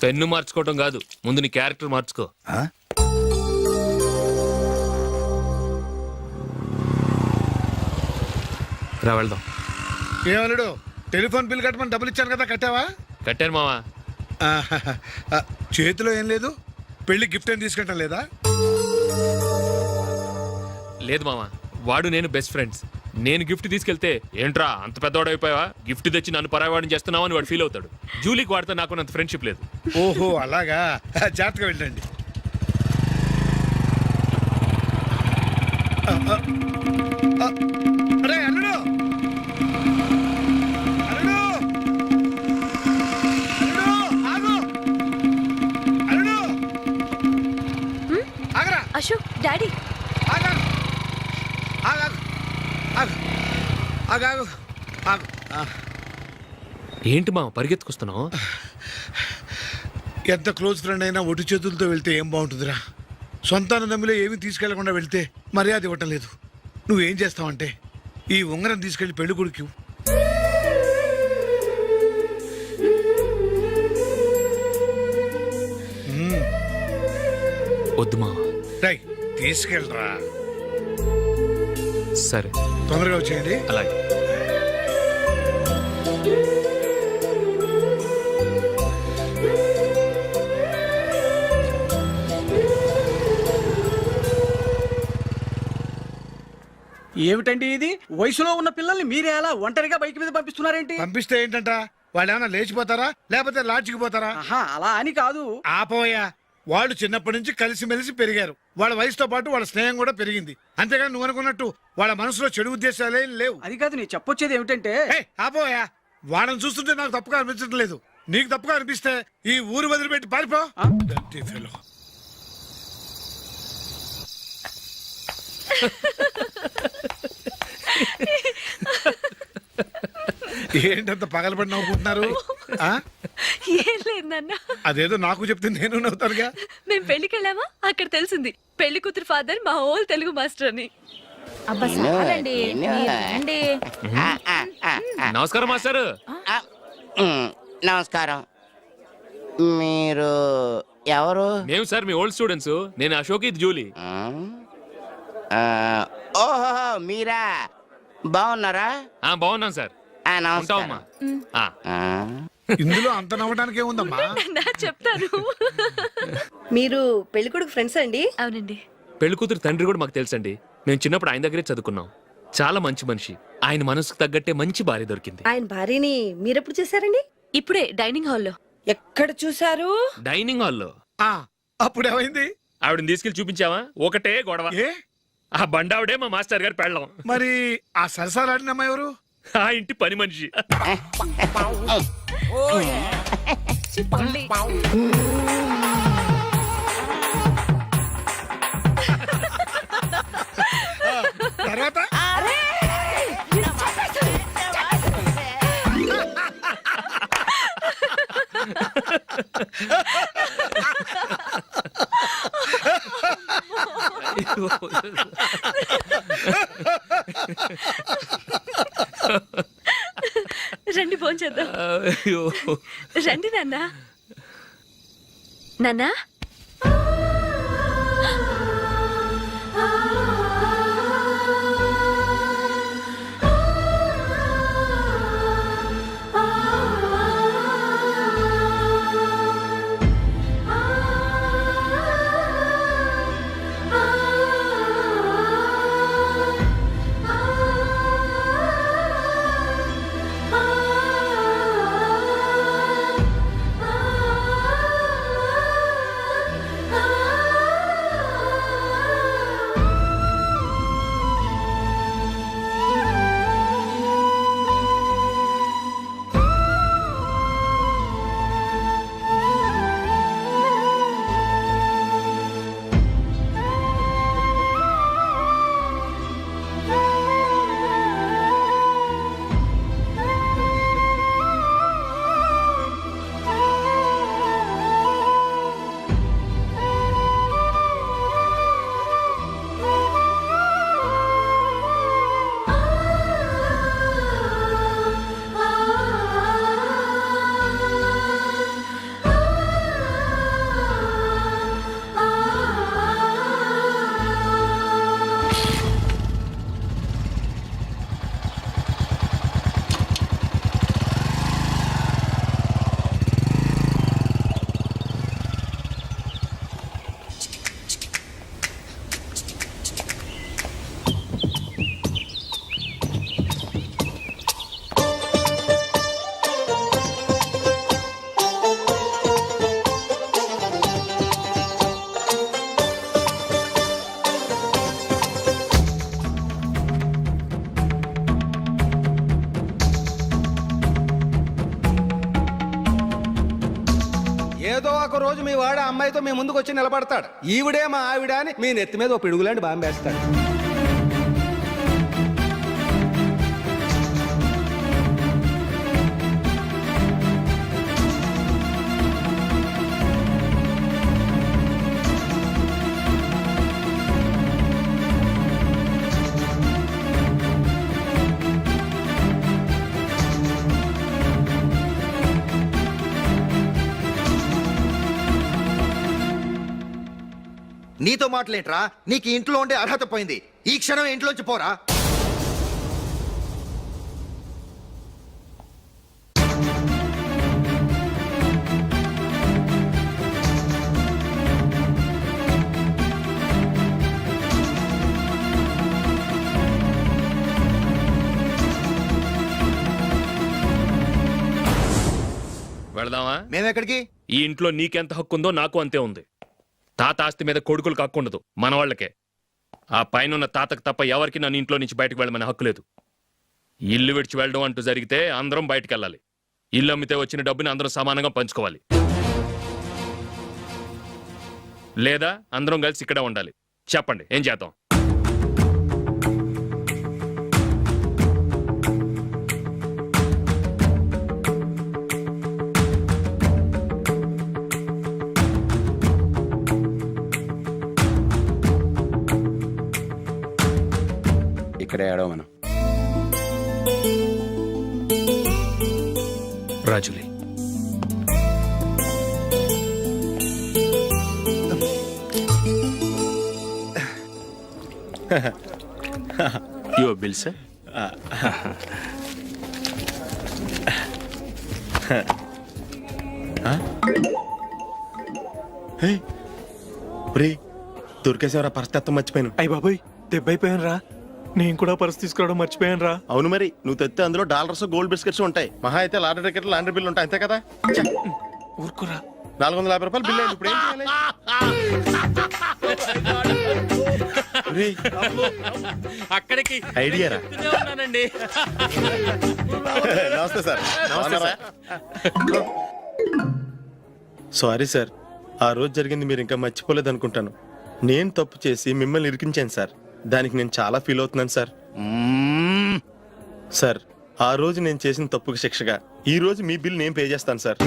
Pen మార్చుకోవటం కాదు, ముందు నీ క్యారెక్టర్ మార్చుకో. రా వెళ్దాం. ఏమన్నాడు? టెలిఫోన్ బిల్ కట్టమని డబ్బులు ఇచ్చాను కదా, కట్టావా? కట్టాను మావా. చేతిలో ఏం లేదు, పెళ్లి గిఫ్ట్ ఏం తీసుకుంటాం లేదా? లేదు మావా, వాడు నేను బెస్ట్ ఫ్రెండ్స్. నేను గిఫ్ట్ తీసుకెళ్తే ఏంట్రా అంత పెద్దవాడు అయిపోయావా, గిఫ్ట్ తెచ్చి నన్ను పరాయవాడిని చేస్తున్నావు అని వాడు ఫీల్ అవుతాడు. జూలీకి వాడితే నాకు అంత ఫ్రెండ్షిప్ లేదు. ఓహో అలాగా, జాగ్రత్తగా వెళ్ళండి. అరే అల్లుడు, అల్లుడు, అల్లుడు, ఆగు, అల్లుడు, ఆగరా. అశోక్ డాడీ ఆగు, ఆగు, ఆగు, ఆగు, ఆగు, ఆగు. ఏంటి మావ పరిగెత్తుకొస్తున్నావు? ఎంత క్లోజ్ ఫ్రెండ్ అయినా ఒటి చేతులతో వెళ్తే ఏం బాగుంటుందిరా. సొంతాన నమ్మిలో ఏమీ తీసుకెళ్లకుండా వెళ్తే మర్యాద ఇవ్వటం లేదు. నువ్వేం చేస్తావంటే ఈ ఉంగరం తీసుకెళ్లి పెళ్లి కొడుకు వద్దు మావ. రై తీసుకెళ్ళరా. సరే తొందరగా వచ్చేయండి. అలాగే. ఏమిటండి ఇది? వయసులో ఉన్న పిల్లల్ని మీరే అలా ఒంటరిగా బైక్ మీద పంపిస్తున్నారేంటి? పంపిస్తే ఏంటంట, వాళ్ళు ఏమైనా లేచిపోతారా లేకపోతే లాడ్జికి పోతారా? ఆహా, అలా అని కాదు. ఆపోయా, వాళ్ళు చిన్నప్పటి నుంచి కలిసిమెలిసి పెరిగారు. వాళ్ళ వయసుతో పాటు వాళ్ళ స్నేహం కూడా పెరిగింది. అంతేగాని నువ్వు అనుకున్నట్టు వాళ్ళ మనసులో చెడు ఉద్దేశాలేం లేవు. అది కాదు, నేను చెప్పొచ్చేది ఏమిటంటే, ఆపోయా, వాళ్ళని చూస్తుంటే నాకు తప్పుగా అనిపించడం లేదు. నీకు తప్పుగా అనిపిస్తే ఈ ఊరు వదిలిపెట్టి పారిపో. Dirty fellow. ఏంటంత పగలబడి నవ్వుకుంటున్నారు? ఏం లేదు నాన్న. అదేదో నాకు చెప్తే నేను నవ్వుతానుగా. మేము పెళ్లికి వెళ్ళామా, అక్కడ తెలిసింది పెళ్లి కూతురు ఫాదర్ మా హోల్ తెలుగు మాస్టర్ అని. అబ్బా చాలండి, రండి. నమస్కారం మాస్టర్. నమస్కారం. మీరు ఎవరు? మేము సార్ మీ ఓల్డ్ స్టూడెంట్స్. నేను అశోక్, ఇది జూలీ. ఓహో మీరా, బాగున్నారా? బాగున్నాను సార్. నమస్కారం. ఇందులో అంత నవ్వడానికి ఏముందమ్మా? చెప్తాను. మీరు పెళ్ళికొడుకు ఫ్రెండ్స్ అండి? అవునండి. పెళ్లి కూతురు తండ్రి కూడా మాకు తెలుసండి. మేము చిన్నప్పుడు ఆయన దగ్గరే చదువుకున్నాం. చాలా మంచి మనిషి. ఆయన మనసుకు తగ్గట్టే మంచి భార్య దొరికింది. ఆయన భార్యని మీరెప్పుడు చూసారండి? ఇప్పుడే డైనింగ్ హాల్లో. ఎక్కడ చూసారు? డైనింగ్ హాల్లో. అప్పుడు ఏమైంది? ఆవిడని తీసుకెళ్లి చూపించావా? ఒకటే గొడవ. ఏ ఆ బండావిడే మా మాస్టర్ గారు పెళ్ళం. మరి ఆ సరసాలాడిన అమ్మాయి ఎవరు? ఆ ఇంటి పని మనిషి. తర్వాత రండి భోంచేద్దాం. రండి నాన్న. నాన్న ఏదో ఒక రోజు మీ వాడు అమ్మాయితో మీ ముందుకు వచ్చి నిలబడతాడు. ఈవిడే మా ఆవిడ అని మీ నెత్తి మీద ఓ పిడుగులాంటి బాంబేస్తాడు. నీతో మాటలేంట్రా? నీకు ఇంట్లో ఉండే అర్హత పోయింది. ఈ క్షణం ఇంట్లోంచి పోరా. వెళదామా? మేమెక్కడికి? ఈ ఇంట్లో నీకెంత హక్కు ఉందో నాకు అంతే ఉంది. తాత ఆస్తి మీద కొడుకులు కాకుండదు, మన వాళ్ళకే. ఆ పైన తాతకు తప్ప ఎవరికి నన్ను ఇంట్లో నుంచి బయటకు వెళ్ళమని హక్కు లేదు. ఇల్లు విడిచి వెళ్ళడం అంటూ జరిగితే అందరం బయటకు వెళ్ళాలి. ఇల్లు అమ్మితే వచ్చిన డబ్బుని అందరం సమానంగా పంచుకోవాలి. లేదా అందరం కలిసి ఇక్కడే ఉండాలి. చెప్పండి, ఏం చేద్దాం? ఇక్కడే ఏడవ మనం. రాజులీ, Your bill, sir. దొరికేసేవరా పరిస్థితి మర్చిపోయాను. అయ్య బాబాయ్, దెబ్బైపోయాను రా. నేను కూడా పర్స్ తీసుకురావడం మర్చిపోయాను రా. అవును మరి, నువ్వు తెస్తే అందులో డాలర్స్ గోల్డ్ బిస్కెట్స్ ఉంటాయి. మహా అయితే లాటరీ టికెట్ లాండ్రీ బిల్లు ఉంటాయి, అంతే కదా? ఊరుకురా. 450 రూపాయలు బిల్లు అయింది. ఇప్పుడు ఏం చేయాలి? ఒరేయ్, అక్కడికి ఐడియా రా. ఉన్నానండి. నమస్తే సార్. సారీ సార్, ఆ రోజు జరిగింది మీరు ఇంకా మర్చిపోలేదు అనుకుంటాను. నేను తప్పు చేసి మిమ్మల్ని ఇరికించాను సార్. దానికి నేను చాలా ఫీల్ అవుతున్నాను సార్. సార్, ఆ రోజు నేను చేసిన తప్పుకి శిక్షగా ఈ రోజు మీ బిల్ నేను పే చేస్తాను సార్.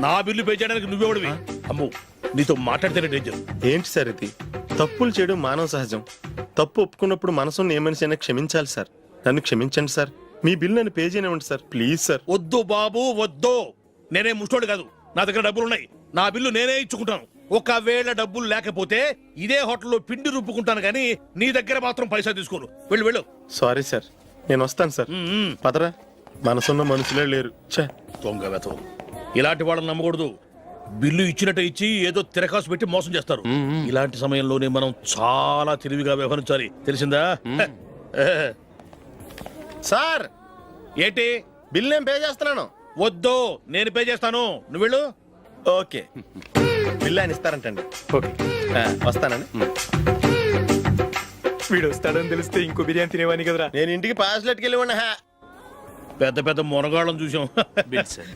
నా బిల్లు పే చేయడానికి నువ్వెవడివి? అమ్మో, నీతో మాట్లాడితేనే డేంజర్. ఏంటి సార్ ఇది? తప్పులు చేయడం మానవ సహజం. తప్పు ఒప్పుకున్నప్పుడు మనసుని ఏ మనిషి అయినా క్షమించాలి సార్. నన్ను క్షమించండి సార్. మీ బిల్ నన్ను పే చేయనివ్వండి సార్, ప్లీజ్ సార్. వద్దు బాబు, వద్దు. నేనే ముష్టోడు కాదు, నా దగ్గర డబ్బులు ఉన్నాయి. నా బిల్లు నేనే ఇచ్చుకుంటాను. ఒకవేళ డబ్బులు లేకపోతే ఇదే హోటల్లో పిండి రుబ్బుకుంటాను, కానీ నీ దగ్గర మాత్రం పైసా తీసుకోను. వెళ్ళు వెళ్ళు. సారీ సార్, నేను వస్తాను సార్. పదరా, మనసున్న మనుషులే లేరు. ఛే, దొంగ వెతవు. ఇలాంటి వాళ్ళని నమ్మకూడదు. బిల్లు ఇచ్చినట్టు ఇచ్చి ఏదో తిరకాసు పెట్టి మోసం చేస్తారు. ఇలాంటి సమయంలోనే మనం చాలా తెలివిగా వ్యవహరించాలి, తెలిసిందా? సార్ ఏంటి? బిల్ నేను పే చేస్తున్నాను. వద్దు, నేను పే చేస్తాను, నువ్వు వెళ్ళు. ఓకే, బిల్ ఆయన ఇస్తారంటండి. ఓకే, వస్తానండి. వీడు వస్తాడని తెలిస్తే ఇంకో బిర్యానీ తినేవాని కదరా. నేను ఇంటికి పాస్లెట్కి వెళ్ళి ఉన్నా. పెద్ద పెద్ద మునగాళ్ళం చూసాం. Bill sir.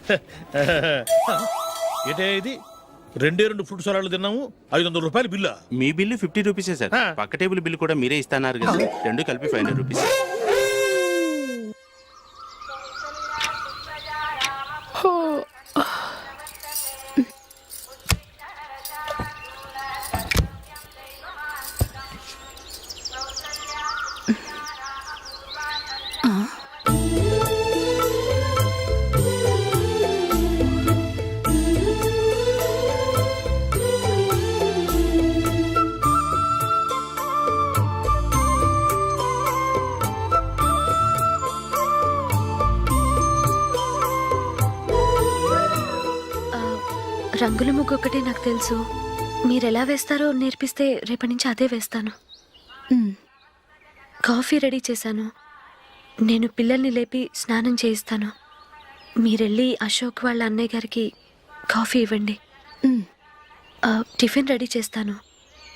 ఏంటే ఇది? 2 ఫ్రూట్ సలాడ్లు తిన్నాము, 500 రూపాయలు బిల్లా? మీ బిల్లు 50 రూపీసే సార్. పక్క టేబుల్ బిల్ కూడా మీరే ఇస్తాన్నారు కదా, రెండు కలిపి 500 రూపీస్. రంగుల ముగ్గు ఒకటే నాకు తెలుసు. మీరెలా వేస్తారో నేర్పిస్తే రేపటి నుంచి అదే వేస్తాను. కాఫీ రెడీ చేశాను. నేను పిల్లల్ని లేపి స్నానం చేయిస్తాను. మీరెళ్ళి అశోక్ వాళ్ళ అన్నయ్య గారికి కాఫీ ఇవ్వండి. టిఫిన్ రెడీ చేస్తాను.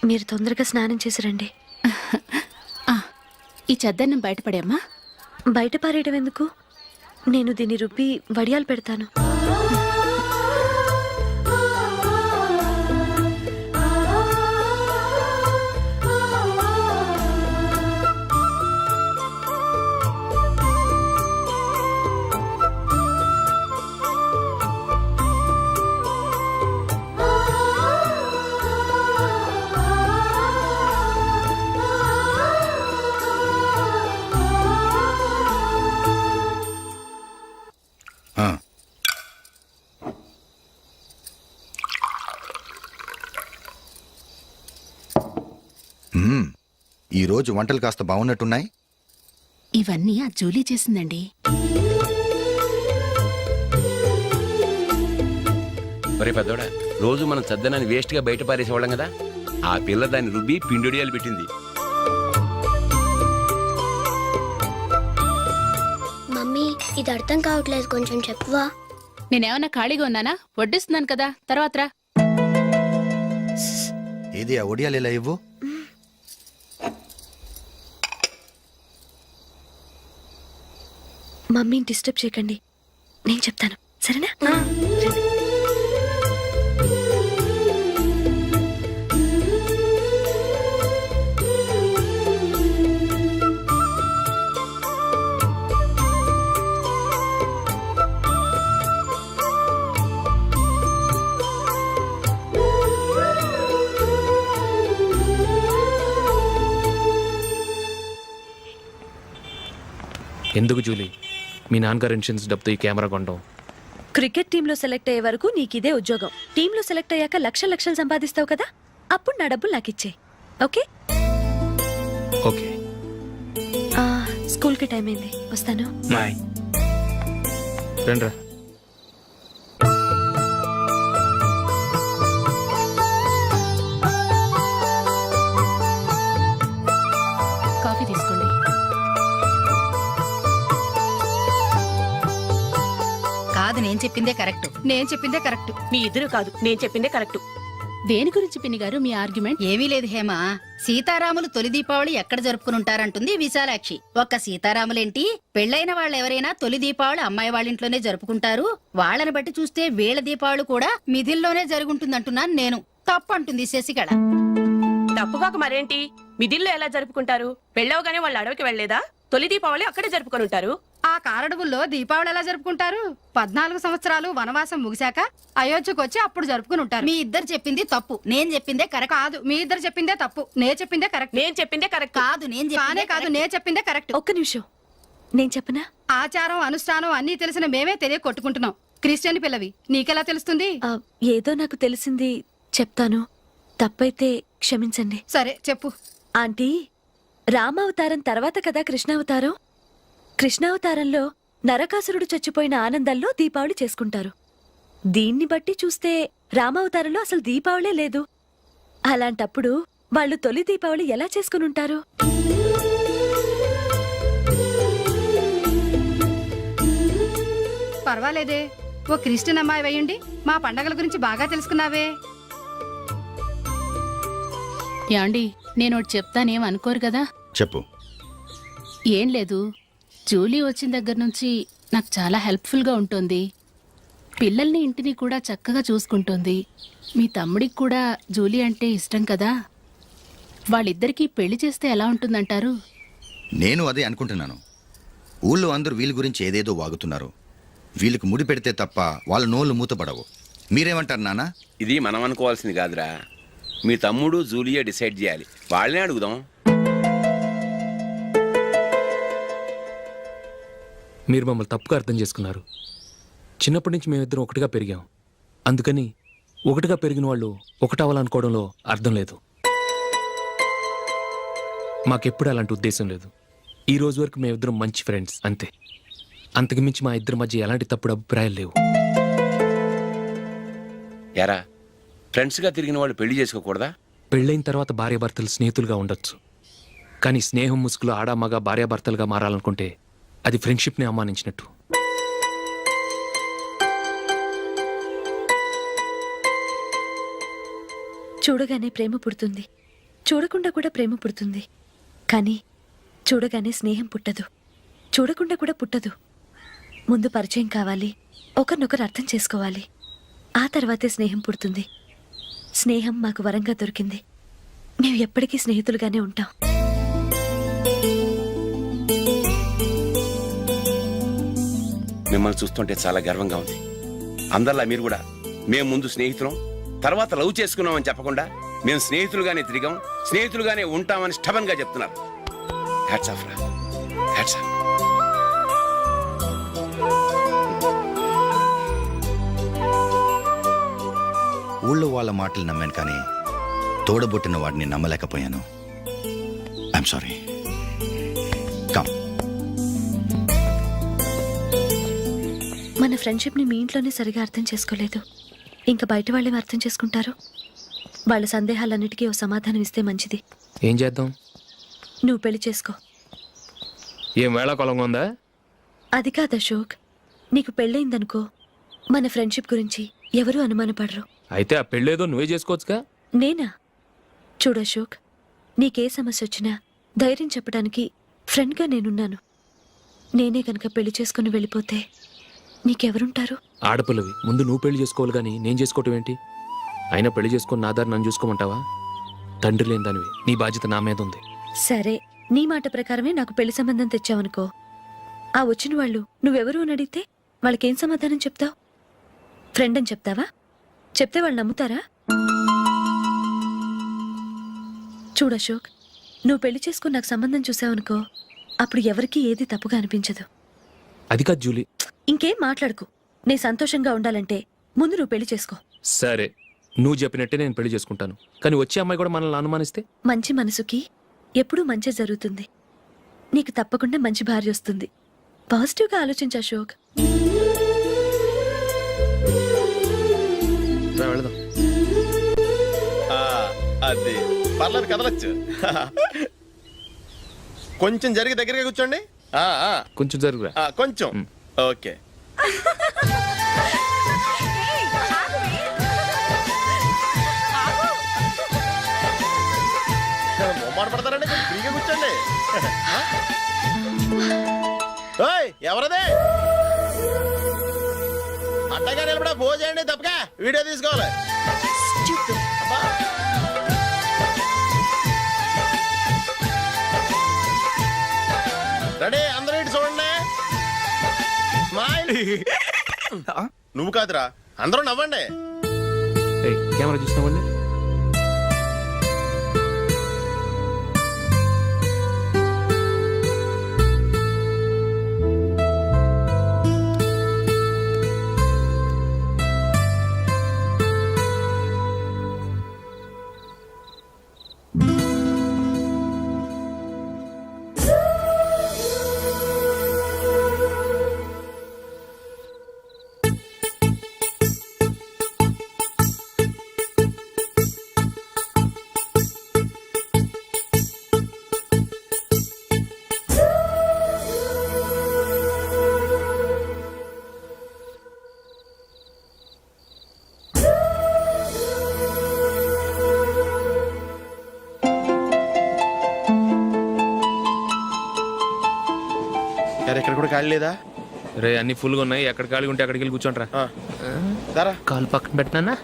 మీరు తొందరగా స్నానం చేసి రండి. ఈ చెద్దన్నం బయటపడేమ్మా. బయట పారేయడం ఎందుకు? నేను దీన్ని రుబ్బి వడియాలు పెడతాను. ఈ రోజు వంటలు కాస్త బాగున్నట్టున్నాయి. ఇవన్నీ ఆ జూలీ చేసిందండి. ఒరే పెద్దోడా, రోజు మనం చద్దనాన్ని వేస్ట్ గా బయట పారేసేవాళ్ళం కదా, ఆ పిల్ల దాన్ని రుబ్బి పిండొడియాలు పెట్టింది. మమ్మీ ఇది అర్థం కావట్లేదు, కొంచెం చెప్పువా. నేనేమన్నా ఖాళీగా ఉన్నానా? వడ్డిస్తున్నాను కదా, తర్వాత రా. ఏది ఆ ఒడియాలు ఇలా ఇవ్వు. మమ్మీని డిస్టర్బ్ చేయకండి, నేను చెప్తాను, సరేనా? ఎందుకు జూలీ మీ నాన్నగారు ఇన్సూరెన్స్ డబ్బుతో ఈ కెమెరా కొనడం? క్రికెట్ టీంలో సెలెక్ట్ అయ్యే వరకు నీకిదే ఉద్యోగం. టీంలో సెలెక్ట్ అయ్యాక లక్షలు లక్షలు సంపాదిస్తావు కదా, అప్పుడు నా డబ్బులు నాకు ఇచ్చే. ఓకే? ఓకే. స్కూల్కి టైం అయింది, వస్తాను. బాయ్. రండ్రా. కాఫీ తీసుకోండి. కాదు, నేను చెప్పిందే కరెక్ట్. నేను చెప్పిందే కరెక్ట్. మీ ఇద్దరు కాదు, నేను చెప్పిందే కరెక్ట్. దేని గురించి పిన్ని గారు మీ ఆర్గ్యుమెంట్? ఏమీ లేదు హేమ. సీతారాములు తొలి దీపావళి ఎక్కడ జరుపుకుంటారంటుంది విశాలాక్షి. ఒక్క సీతారాములేంటి, పెళ్లైన వాళ్ళెవరైనా తొలి దీపావళి అమ్మాయి వాళ్ళింట్లోనే జరుపుకుంటారు. వాళ్ళని బట్టి చూస్తే వీళ్ళ దీపావళి కూడా మిథిల్లోనే జరుగుంటుందంటున్నాను నేను. తప్పు అంటుంది శశికళ. తప్పుగాక మరేంటి, మిదిల్లో ఎలా జరుపుకుంటారు? పెళ్ళవగానే వాళ్ళు అడవికి వెళ్లేదా? తొలి దీపావళి అక్కడే జరుపుకొని ఉంటారు. ఆ కారడవుల్లో దీపావళి ఎలా జరుపుకుంటారు? 14 సంవత్సరాలు వనవాసం ముగిశాక అయోధ్యకు వచ్చి అప్పుడు జరుపుకుని ఉంటారు. మీ ఇద్దరు చెప్పింది తప్పు, నేను చెప్పిందే కరెక్ట్. కాదు, మీ ఇద్దరు చెప్పిందే తప్పు, నేను చెప్పిందే కరెక్ట్. నేను చెప్పిందే కరెక్ట్ కాదు, నేను చెప్పిందే కరెక్ట్. ఒక్క నిమిషం, నేను చెప్పనా? ఆచారం అనుష్ఠానం అన్నీ తెలిసిన మేమే తెలియ కొట్టుకుంటున్నాం. క్రిస్టియన్ పిల్లవి, నీకెలా తెలుస్తుంది? ఏదో నాకు తెలిసింది చెప్తాను, తప్పైతే క్షమించండి. సరే చెప్పు. ఆంటీ, రామావతారం తర్వాత కదా కృష్ణావతారం. కృష్ణావతారంలో నరకాసురుడు చచ్చిపోయిన ఆనందంలో దీపావళి చేసుకుంటారు. దీన్ని బట్టి చూస్తే రామావతారంలో అసలు దీపావళే లేదు. అలాంటప్పుడు వాళ్ళు తొలి దీపావళి ఎలా చేసుకుని ఉంటారు? పర్వాలేదే, ఓ క్రిస్టియన్ అమ్మాయి వేయండి, మా పండగల గురించి బాగా తెలుసుకున్నావే. యాండి, నేను ఒకటి చెప్తానేం అనుకోరు కదా? చెప్పు. ఏం లేదు, జూలీ వచ్చిన దగ్గర నుంచి నాకు చాలా హెల్ప్ఫుల్గా ఉంటుంది. పిల్లల్ని ఇంటిని కూడా చక్కగా చూసుకుంటుంది. మీ తమ్ముడికి కూడా జూలీ అంటే ఇష్టం కదా. వాళ్ళిద్దరికీ పెళ్లి చేస్తే ఎలా ఉంటుందంటారు? నేను అదే అనుకుంటున్నాను. ఊళ్ళో అందరూ వీళ్ళ గురించి ఏదేదో వాగుతున్నారు. వీళ్ళకి ముడి పెడితే తప్ప వాళ్ళ నోళ్ళు మూతపడవు. మీరేమంటారు నాన్న? ఇది మనం అనుకోవాల్సింది కాదురా, మీ తమ్ముడు జూలియా డిసైడ్ చేయాలి. వాళ్ళనే అడుగుదాం. మీరు మమ్మల్ని తప్పుగా అర్థం చేసుకున్నారు. చిన్నప్పటి నుంచి మేమిద్దరం ఒకటిగా పెరిగాం. అందుకని ఒకటిగా పెరిగిన వాళ్ళు ఒకటవ్వాలనుకోవడంలో అర్థం లేదు. మాకెప్పుడు అలాంటి ఉద్దేశం లేదు. ఈ రోజు వరకు మేమిద్దరం మంచి ఫ్రెండ్స్ అంతే. అంతకుమించి మా ఇద్దరి మధ్య ఎలాంటి తప్పుడు అభిప్రాయాలు లేవు. ఎరా, ఫ్రెండ్స్గా తిరిగిన వాళ్ళు పెళ్లి చేసుకోకూడదా? పెళ్ళైన తర్వాత భార్యాభర్తలు స్నేహితులుగా ఉండొచ్చు. కానీ స్నేహం ముసుగులో ఆడామగ భార్యాభర్తలుగా మారాలనుకుంటే అది ఫ్రెండ్షిప్ని అవమానించినట్టు. చూడగానే ప్రేమ పుడుతుంది, చూడకుండా కూడా ప్రేమ పుడుతుంది. కానీ చూడగానే స్నేహం పుట్టదు, చూడకుండా కూడా పుట్టదు. ముందు పరిచయం కావాలి, ఒకరినొకరు అర్థం చేసుకోవాలి, ఆ తర్వాతే స్నేహం పుడుతుంది. స్నేహం మాకు వరంగా దొరికింది. మేము ఎప్పటికీ స్నేహితులుగానే ఉంటాం. మిమ్మల్ని చూస్తుంటే చాలా గర్వంగా ఉంది. అందరిలా మీరు కూడా మేము ముందు స్నేహితులం, తర్వాత లవ్ చేసుకున్నామని చెప్పకుండా మేము స్నేహితులుగానే తిరిగాం, స్నేహితులుగానే ఉంటామని స్టబన్ గా చెప్తున్నారు. హ్యాట్స్ ఆఫ్ రా, హ్యాట్స్ ఆఫ్. ఊళ్ళో వాళ్ళ మాటలు నమ్మాను, కానీ తోడబుట్టిన వాడిని నమ్మలేకపోయాను. I'm sorry. కమ్. మన ఫ్రెండ్షిప్ని మీ ఇంట్లోనే సరిగా అర్థం చేసుకోలేదు, ఇంకా బయట వాళ్ళేం అర్థం చేసుకుంటారు? వాళ్ళ సందేహాలన్నిటికీ ఓ సమాధానం ఇస్తే మంచిది. ఏం చేద్దాం? నువ్వు పెళ్లి చేసుకో. ఏం వేళాకొలంగా ఉందా? అది కాదు అశోక్, నీకు పెళ్ళయిందనుకో, మన ఫ్రెండ్షిప్ గురించి ఎవరూ అనుమానపడరు. అయితే ఆ పెళ్ళేదో నువ్వే చేసుకోవచ్చుగా. నేనా? చూడు అశోక్, నీకే సమస్య వచ్చినా ధైర్యం చెప్పడానికి ఫ్రెండ్గా నేనున్నాను. నేనే కనుక పెళ్లి చేసుకుని వెళ్ళిపోతే నీకెవరుంటారు? ఆడపిల్లవి, ముందు నువ్వు పెళ్లి చేసుకోవాలి కానీ నేను చేసుకోవటం ఏంటి? అయినా పెళ్లి చేసుకుని నా దారి నన్ను చూసుకోమంటావా? తండ్రి లేని దానివి, నీ బాధ్యత నా మీద ఉంది. సరే, నీ మాట ప్రకారమే నాకు పెళ్లి సంబంధం తెచ్చావనుకో, ఆ వచ్చిన వాళ్ళు నువ్వెవరు అని అడిగితే వాళ్ళకేం సమాధానం చెప్తావు? ఫ్రెండ్ అని చెప్తావా? చెప్తే వాళ్ళు నమ్ముతారా? చూడు అశోక్, నువ్వు పెళ్లి చేసుకుని నాకు సంబంధం చూసావనుకో, అప్పుడు ఎవరికీ ఏది తప్పుగా అనిపించదు. అది కాదు జూలీ. ఇంకేం మాట్లాడుకు. నేను సంతోషంగా ఉండాలంటే ముందు నువ్వు పెళ్లి చేసుకో. సరే, నువ్వు చెప్పినట్టే నేను పెళ్లి చేసుకుంటాను. కానీ వచ్చే అమ్మాయి కూడా మనల్ని అనుమానిస్తే? మంచి మనసుకి ఎప్పుడూ మంచి జరుగుతుంది. నీకు తప్పకుండా మంచి భార్య వస్తుంది. పాజిటివ్గా ఆలోచించు అశోక్. రా, వెళదాం. అది పర్లేదు, కదలచ్చు. కొంచెం జరిగి దగ్గరగా కూర్చోండి. కొంచెం జరుగురా. కొంచెం. ఓకే. మొమ్మాట పడతారండి, కొంచెం ఫ్రీగా కూర్చోండి. ఓయ్, ఎవరదే? అట్టగా నిలబడా భోజేయండి, తప్పగా వీడియో తీసుకోవాలి. అబ్బా. రెడీ, అందరూ ఇటు చూడండి. స్మైల్. నువ్వు కాదురా, అందరూ నవ్వండి. ఏయ్, కెమెరా చూసినావండి? ఇక్కడ కూడా ఖాళీ లేదా? రే, అన్ని ఫుల్గా ఉన్నాయి. ఎక్కడ ఖాళీ ఉంటే అక్కడికి వెళ్ళి కూర్చోండిరా. దారా, కాలు పక్కన పెట్టినా.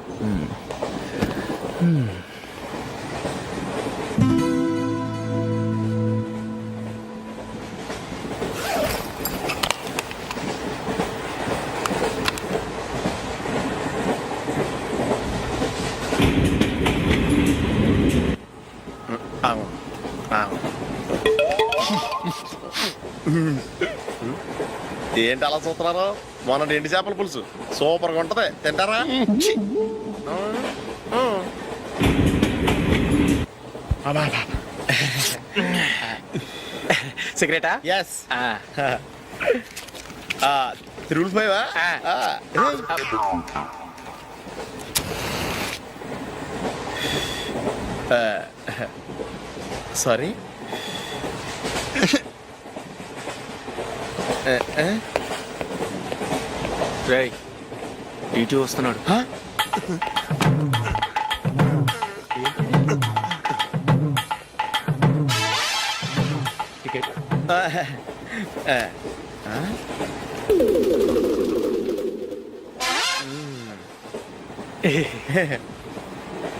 ఏంటి అలా చూస్తున్నారు? మొన్న ఎండి చేపల పులుసు సూపర్గా ఉంటది, తింటారా? సిగరెటా? ఎస్. తిరుగులు పోయావా? సారీ. రేయ్, ఇటు వస్తున్నాడు. టికెట్.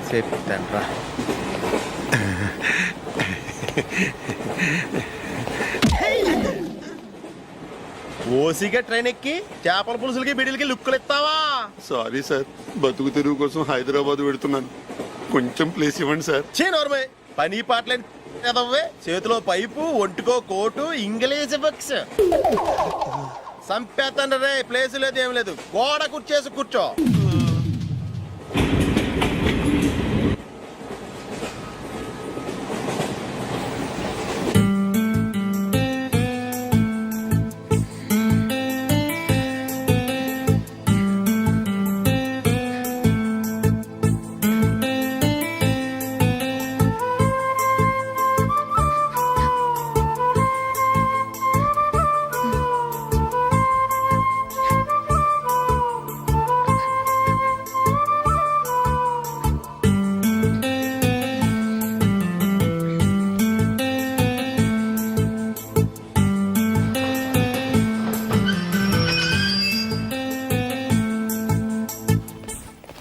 చెప్తాను రా. ఓసిగా ట్రైన్ ఎక్కి చేపల పులుసులకి బిడిలకి లుక్కులు ఇస్తావా? సారీ సార్, బతుకు తెరువు కోసం హైదరాబాద్ పెడుతున్నాను, కొంచెం ప్లేస్ ఇవ్వండి సార్. నోర్మే, పని పాటలేని ఎదవ్వే. చేతిలో పైపు, ఒంటికో కోటు, ఇంగ్లీష్ బుక్స్. సంపేతండ్రి రే, ప్లేస్ లేదు ఏం లేదు, గోడ కుర్చేసి కూర్చో.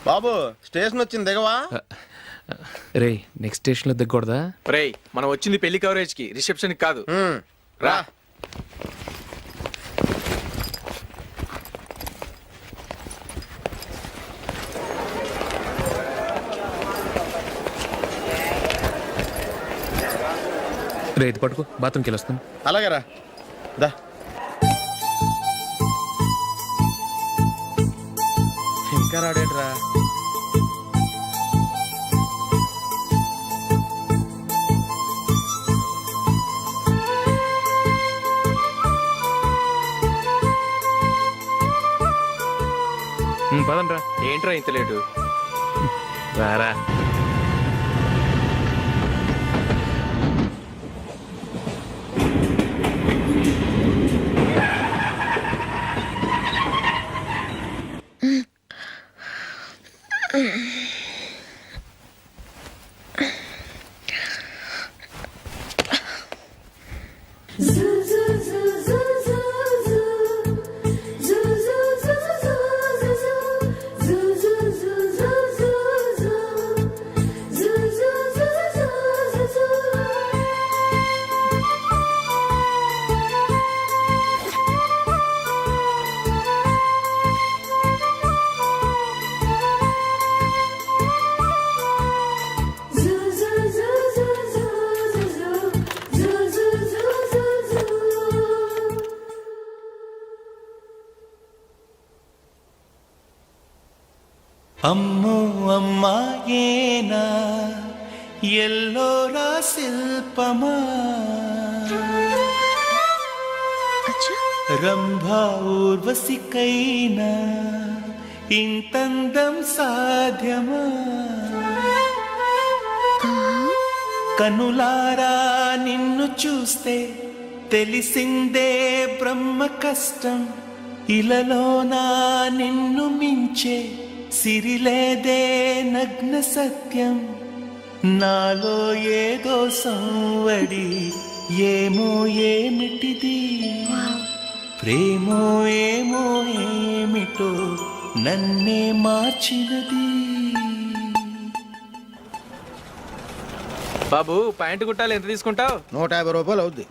బాబు స్టేషన్ వచ్చింది దిగవా? రే నెక్స్ట్ స్టేషన్ లో దిగకూడదా? రేయ్ మనం వచ్చింది పెళ్లి కవరేజ్ కి, రిసెప్షన్ కాదు. రా. రే ఇది పట్టుకో, బాత్రూమ్కి వెళ్ళొస్తాను. అలాగే రా. దా. ఇంకా రాడేట్రా? పదండ్రా. ఏంట్రా ఇంత లేటు? రారా. అమ్మో అమ్మాయేనా ఎల్లోరా శిల్పమా రంభా ఊర్వశికైనా ఇంతందం సాధ్యమా కనులారా నిన్ను చూస్తే తెలిసిందే బ్రహ్మ కష్టం ఇలలోనా నిన్ను మించే సిరిలేదే నగ్న సత్యం నాలో ఏదో సంవడి ఏమో ఏమిటిది ప్రేమో ఏమో ఏమిటో నన్నే మార్చినది. బాబు ప్యాంటు కుట్టాలి, ఎంత తీసుకుంటావు? 150 రూపాయలు అవుద్ది.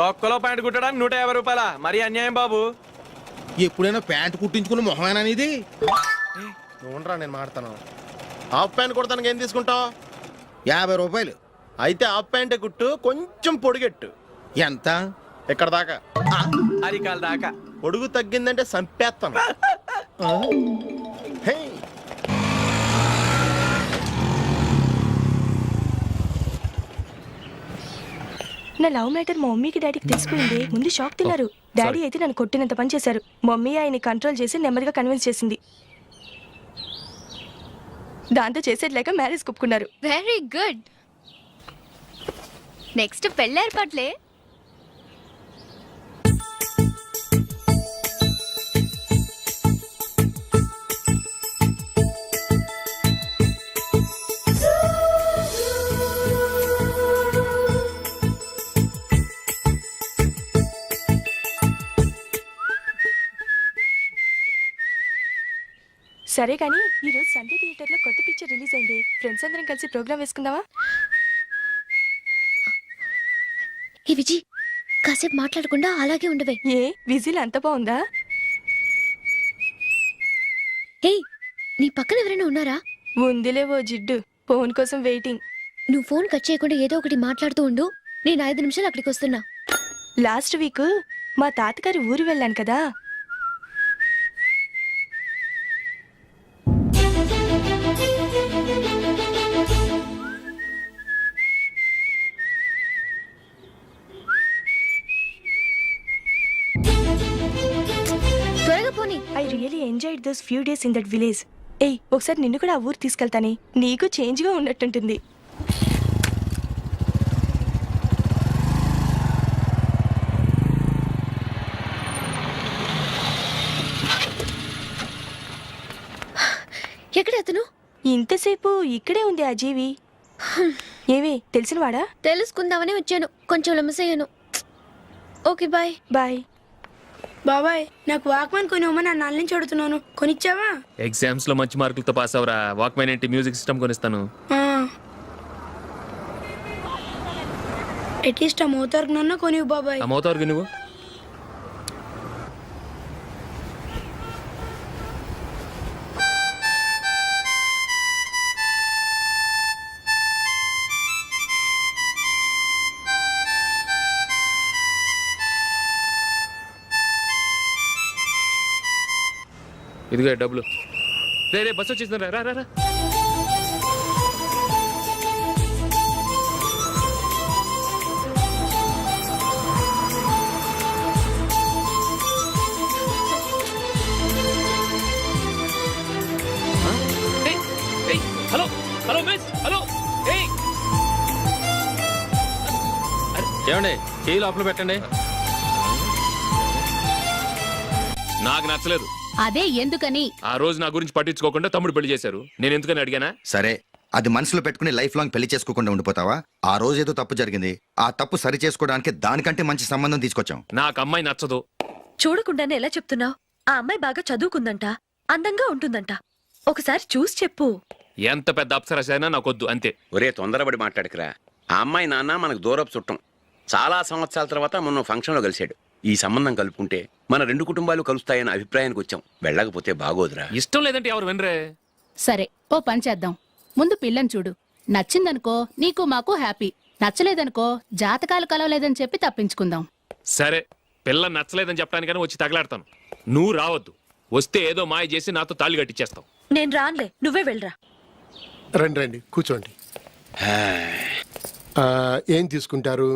తొక్కలో ప్యాంటు కుట్టడానికి 150 రూపాయల? మరి అన్యాయం బాబు. ఎప్పుడైనా ప్యాంట్ కుట్టించుకున్న మొహమేనా ఇది? ఉండరా నేను మాడతాను. హాఫ్ ప్యాంట్ కుడతానికి ఏం తీసుకుంటావు? 50 రూపాయలు. అయితే హాఫ్ ప్యాంటే కుట్టు, కొంచెం పొడిగెట్టు. ఎంత? ఎక్కడ దాకా? అరికాల దాకా. పొడుగు తగ్గిందంటే సంపేస్తాను. హే. నా లవ్ మ్యాటర్ మా మమ్మీకి డాడీకి తెలిసిపోయింది. ముందు షాక్ తిన్నారు. డాడీ అయితే నన్ను కొట్టినంత పని చేశారు. మమ్మీ ఆయన్ని కంట్రోల్ చేసి నెమ్మదిగా కన్విన్స్ చేసింది. దాంతో చేసేట్లేక మ్యారేజ్ ఒప్పుకున్నారు. Very good. నెక్స్ట్ పెళ్లి ఏర్పాట్లే. సరే కానీ ఈరోజు సండే థియేటర్లో కొత్త పిక్చర్ రిలీజ్ అయింది. ఫ్రెండ్స్ అందరం కలిసి ప్రోగ్రామ్ వేసుకుందామా? ఈ విజి కాసేపు మాట్లాడకుండా అలాగే ఉండవే. ఏ విజిల్ అంత బాగుందా? ఏయ్, నీ పక్కన ఎవరైనా ఉన్నారా? ఉందిలే ఓ జిడ్డు. ఫోన్ కోసం వెయిటింగ్. నువ్వు ఫోన్ కట్ చేయకుండా ఏదో ఒకటి మాట్లాడుతూ ఉండు. నేను 5 నిమిషాలు అక్కడికి వస్తున్నా. లాస్ట్ వీక్ మా తాతగారి ఊరు వెళ్ళాను కదా. త్వరగా పోనీ. I really enjoyed those few days in that village. ఏయ్, ఒకసారి నిన్ను కూడా ఆ ఊరు తీసుకెళ్తానే. నీకు చేంజ్గా ఉన్నట్టుంటుంది. ఎక్కడ అతను? ఇంతసేపు ఇక్కడే ఉంది ఆ జీవి. ఏవి తెలిసినవాడా? తెలుసుకుందామని వచ్చాను. కొంచెం లెమసయ్యాను. Okay bye. బాయ్. బాబాయ్ నాకు వాక్మన్ కొని ఇవ్వమని నా నాన్న నుంచి అడుగుతున్నాను కొనిచ్చావా? ఎగ్జామ్స్ లో మంచి మార్కులతో పాస్ అవరా. వాక్మెన్ ఏంటి, మ్యూజిక్ సిస్టమ్ కొనిస్తాను. అట్లీస్ట్ ఆ మోతార్కు నన్న కొనివు బాబాయ్. ఆ మోతావరకు నువ్వు ఇదిగో డబ్బులు. రే బస్ వచ్చేసింది, రా రా రా. Hello hello miss, hello. ఏమండి చేయి లోపల పెట్టండి. నాకు నచ్చలేదు. అదే ఎందుకని? ఆ రోజు నా గురించి పట్టించుకోకుండా తమ్ముడు పెళ్లి చేశారు. నేను ఎందుకని అడిగానా? సరే, అది మనసులో పెట్టుకుని లైఫ్ లాంగ్ పెళ్లి చేసుకోకుండా ఉండిపోతావా? ఆ రోజు ఏదో తప్పు జరిగింది, ఆ తప్పు సరి చేసుకోవడానికి దానికంటే మంచి సంబంధం తీసుకొచ్చాం. నాకు అమ్మాయి నచ్చదు. చూడకుండానే ఎలా చెప్తున్నావు? ఆ అమ్మాయి బాగా చదువుకుందంట, అందంగా ఉంటుందంట. ఒకసారి చూసి చెప్పు. ఎంత పెద్ద అప్సరసైనా నాకొద్దు, అంతే. ఒరే తొందరపడి మాట్లాడకురా. ఆ అమ్మాయి నాన్న మనకు దూరపు చుట్టం. చాలా సంవత్సరాల తర్వాత మొన్న ఫంక్షన్లో కలిశాడు. ఈ సంబంధం కలుపుకుంటే మన రెండు కుటుంబాలు కలుస్తాయన్న అభిప్రాయానికి వచ్చాం. వెళ్ళకపోతే బాగోదురా. ఇష్టం లేదంటే ఎవరు వినరే. సరే, ఓ పని చేద్దాం. ముందు పిల్లని చూడు. నచ్చిందనుకో నీకు మాకు హ్యాపీ. నచ్చలేదనుకో జాతకాలు కలవలేదని చెప్పి తప్పించుకుందాం. సరే, పిల్ల నచ్చలేదని చెప్పడానికని వచ్చి తగలాడతాను. నువ్వు రావద్దు. వస్తే ఏదో మాయ చేసి నాతో తాళి కట్టించేస్తావు. నేను రానులే, నువ్వే వెళ్ళరా. రండి రండి కూర్చోండి. ఏం తీసుకుంటారు?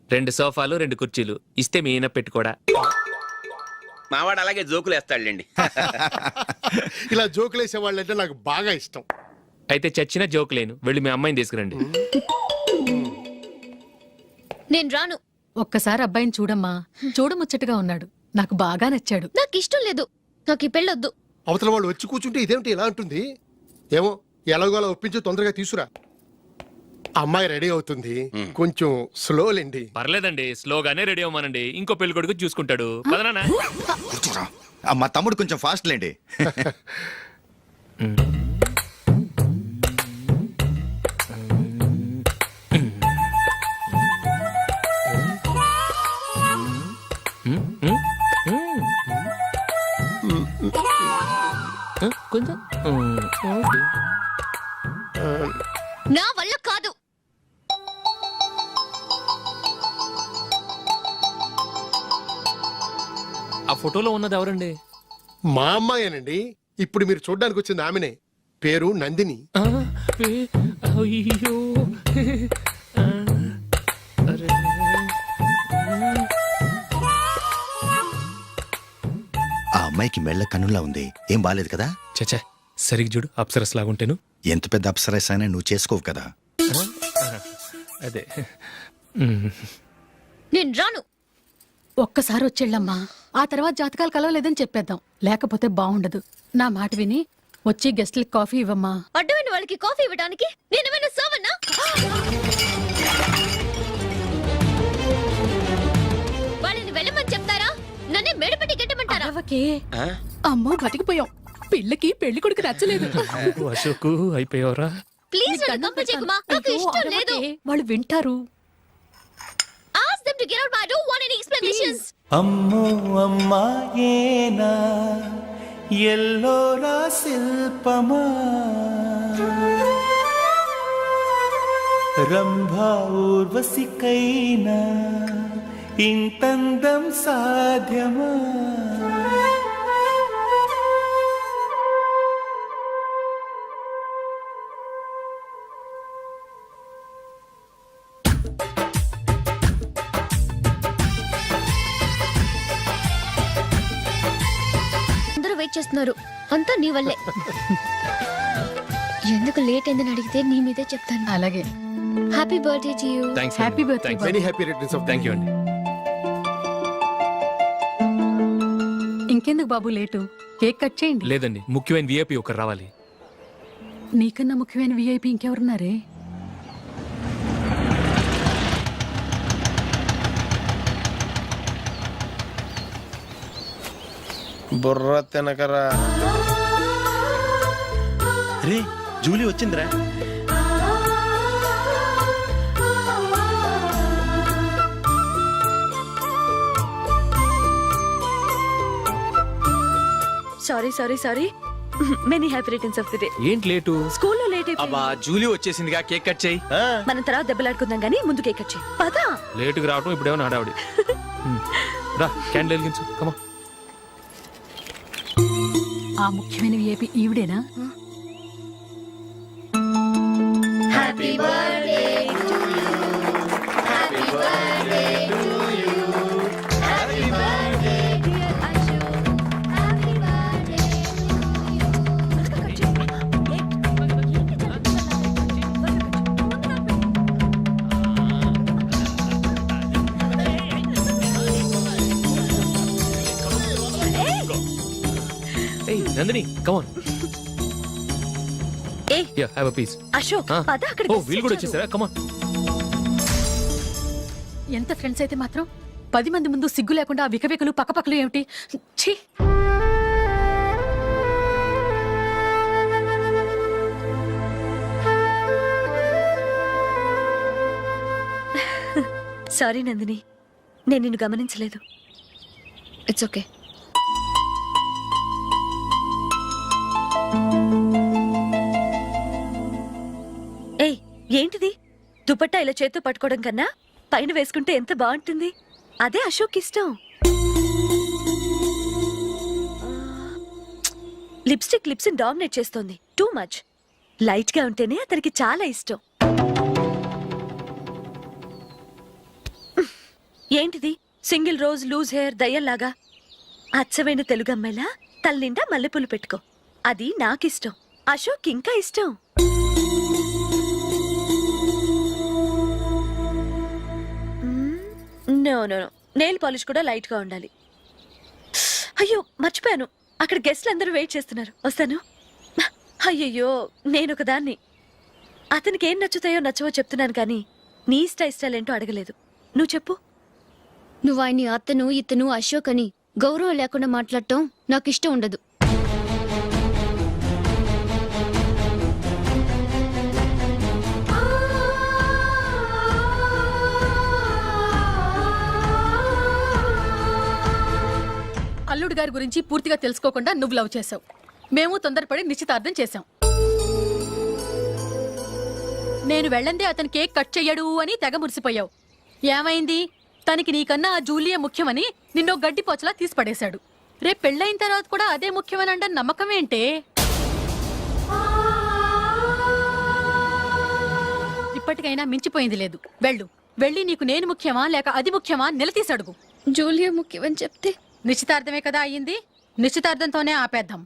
2 సోఫాలు 2 కుర్చీలు ఇస్తే మీ ఈయన పెట్టుకోడా. మావాడు అలాగే జోకులు వేస్తాడులేండి. ఇలా జోకులేసే వాళ్ళంటే నాకు బాగా ఇష్టం. అయితే చచ్చిన జోక్ లేను. వెళ్ళి మీ అమ్మాయిని తీసుకురండి. నేను రాను. ఒక్కసారి అబ్బాయిని చూడమ్మా. చూడముచ్చటగా ఉన్నాడు. నాకు బాగా నచ్చాడు. నాకు ఇష్టం లేదు. నాకు ఈ పెళ్ళొద్దు. అవతల వాళ్ళు వచ్చి కూర్చుంటే ఇదేమిటి ఇలా ఉంటుంది? ఏమో ఎలాగోలా ఒప్పించి తొందరగా తీసురా. అమ్మాయి రెడీ అవుతుంది, కొంచెం స్లోలేండి. పర్లేదండి, స్లోగానే రెడీ అవ్వమానండి. ఇంకో పెళ్లి కొడుకు చూసుకుంటాడు. పదనా. కూర్చోరా. మా తమ్ముడు కొంచెం ఫాస్ట్ లేండి. కొంచెం నా వల్ల కాదు. ఆ ఫోటోలో ఉన్నది ఎవరండి? మా అమ్మాయేనండి. ఇప్పుడు మీరు చూడడానికి వచ్చింది ఆమెనే. పేరు నందిని. అయ్యో, ఆ అమ్మాయికి మెళ్ళ కన్నులా ఉంది. ఏం బాలేదు కదా? చచ్చా, సరిగ్గా చూడు. అప్సరస్ లాగుంటేను. ఎంత పెద్ద అప్సరస్ అయినా నువ్వు చేసుకోవు కదా. అదే. నేను రాను. ఒక్కసారి వచ్చేళ్ళమ్మా. ఆ తర్వాత జాతకాలు కలవలేదని చెప్పేద్దాం. లేకపోతే బాగుండదు. నా మాట విని వచ్చి గెస్ట్లకి కాఫీ ఇవ్వమ్మా. అడ్డమైన వాళ్ళకి కాఫీ ఇవ్వడానికి నేనేమైనా సోమన్నా? వాళ్ళని వెళ్ళమని చెప్తారా? నన్నే మెడపట్టి గెట్టమంటారా? అమ్మో, బతికిపోయాం. పిల్లకి పెళ్లి కొడుకు నచ్చలేదు. అశోకు అయిపోయావరా. ప్లీజ్ నన్ను కంపచేయకుమా. నాకు ఇష్టం లేదు. వాళ్ళు వింటారు. Ask them to get out, but I don't want any explanations. అమ్మో అమ్మాయేనా ఎల్లోరా శిల్పమా రంభా ఊర్వశికైనా ఇంతందం సాధ్యమా? వెయిట్ చేస్తున్నారు. అంతా నీ వల్లే. ఎందుకు లేట్ అయిందని అడిగితే నీ మీదే చెప్తాను. అలాగే. Happy birthday to you. Happy birthday. Very happy returns of thank you అండి. ఇంకెందుకు బాబు లేటు? కేక్ కట్ చేయండి. లేదండి, ముఖ్యమైన విఐపి ఒకరు రావాలి. నీకన్నా ముఖ్యమైన విఐపి ఇంకెవరున్నారే? బుర్ర తినకరా. రే జూలీ వచ్చిందిరా. Sorry sorry sorry many happy returns of the day. ఏంటి లేటు? స్కూల్లో లేట్ అబ్బా జూలీ వచ్చేసిందిగా, కేక్ కట్ చేయి. మనం తర్వాత దెబ్బలాడుకుందాం గానీ ముందు కేక్ కట్ చేయి. పదా లేటుగా రావటం ఇప్పుడేమో హడావిడి. రా క్యాండిల్ వెలిగించు. కమా. ఆ ముఖ్యమైన ఏపీ ఈవిడేనా? ఏయ్ నందిని కమాన్. ఏ yeah have a piece. Ashok పద అక్కడికి. ఓ వీళ్ళు కూడా వచ్చేసారా? కమాన్. ఎంత ఫ్రెండ్స్ అయితే మాత్రం 10 మంది ముందు సిగ్గు లేకుండా ఆ వికవికలు పక్కపక్కలు ఏమిటి? ఛీ! సారీ నందిని, నేను నిన్ను గమనించలేదు. It's okay. ఏయ్ ఏంటిది? దుపట్టా ఇలా చేత్తో పట్టుకోవడం కన్నా పైన వేసుకుంటే ఎంత బాగుంటుంది. అదే అశోక్ ఇష్టం. లిప్స్టిక్ లిప్స్ డామినేట్ చేస్తోంది. Too much. లైట్ గా ఉంటేనే అతనికి చాలా ఇష్టం. ఏంటిది? సింగిల్ రోజ్ లూజ్ హెయిర్ దయ్యంలాగా. అచ్చమైన తెలుగు అమ్మాయిలా తల్లిండా మల్లెపూలు పెట్టుకో. అది నాకిష్టం. అశోక్ ఇంకా ఇష్టం. No no no, nail polish కూడా లైట్ గా ఉండాలి. అయ్యో మర్చిపోయాను, అక్కడ గెస్ట్లు అందరూ వెయిట్ చేస్తున్నారు. వస్తాను. అయ్యయ్యో నేను ఒకదాన్ని. అతనికి ఏం నచ్చుతాయో నచ్చవో చెప్తున్నాను కానీ నీ ఇష్టాలేంటో అడగలేదు. నువ్వు చెప్పు. నువ్వు ఆయన్ని అతను ఇతను అశోక్ అని గౌరవం లేకుండా మాట్లాడటం నాకు ఇష్టం ఉండదు. అల్లుడు గారి గురించి పూర్తిగా తెలుసుకోకుండా నువ్వు లవ్ చేసావు. మేము తొందరపడి నిశ్చితార్థం చేశాం. నేను వెళ్ళందే అతను కేక్ కట్ చెయ్యడు అని తెగ మురిసిపోయావు. ఏమైంది? తనకి నీకన్నా ఆ జూలియే ముఖ్యమని నిన్నో గడ్డిపోచలా తీసి పడేశాడు. రేపు పెళ్ళైన తర్వాత కూడా అదే ముఖ్యమని అంటే నమ్మకం ఏంటే? ఇప్పటికైనా మించిపోయింది లేదు. వెళ్ళు. వెళ్ళి నీకు నేను ముఖ్యమా లేక అది ముఖ్యమా నిలదీసి అడుగు. జూలియా ముఖ్యమని చెప్తే నిశ్చితార్థమే కదా అయ్యింది. నిశ్చితార్థంతోనే ఆపేద్దాం.